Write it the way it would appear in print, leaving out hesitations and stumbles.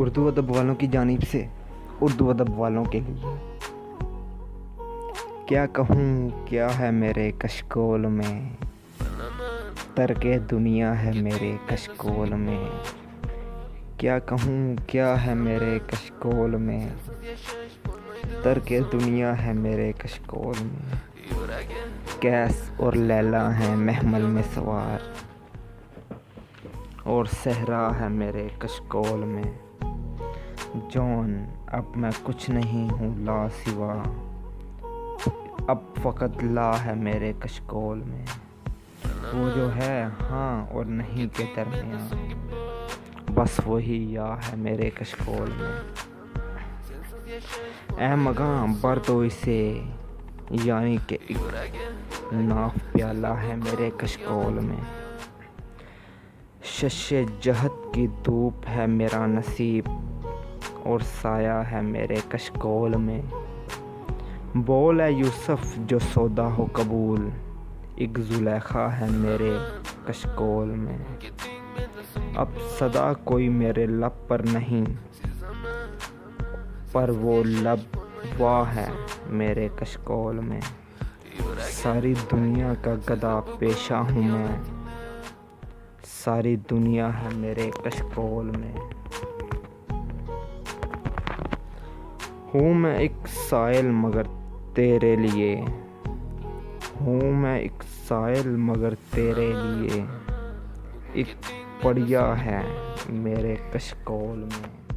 उर्दू अदब वालों की जानिब से उर्दू अदब वालों के लिए क्या कहूँ क्या है मेरे कशकोल में, तर्के दुनिया है मेरे कशकोल में। क्या कहूँ क्या है मेरे कशकोल में, तर्के दुनिया है मेरे कशकोल में। कैस और लैला हैं महमल में सवार, और सहरा है मेरे कशकोल में। जॉन अब मैं कुछ नहीं हूँ ला सिवा, अब फ़कत ला है मेरे कशकोल में। वो जो है हाँ और नहीं के दरमियान, बस वही या है मेरे कशकोल में। ऐ मगां बर दो इसे, यानी कि एक नाफ प्याला है मेरे कशकोल में। शशे जहत की धूप है मेरा नसीब, और साया है मेरे कशकोल में। बोल है यूसुफ जो सौदा हो कबूल, एक जुलेखा है मेरे कशकोल में। अब सदा कोई मेरे लब पर नहीं, पर वो लब वाह है मेरे कशकोल में। सारी दुनिया का गदा पेशा हूँ मैं, सारी दुनिया है मेरे कशकोल में। हूँ मैं एक साइल मगर तेरे लिए, हूँ मैं एक साइल मगर तेरे लिए। एक पड़िया है मेरे कशकोल में।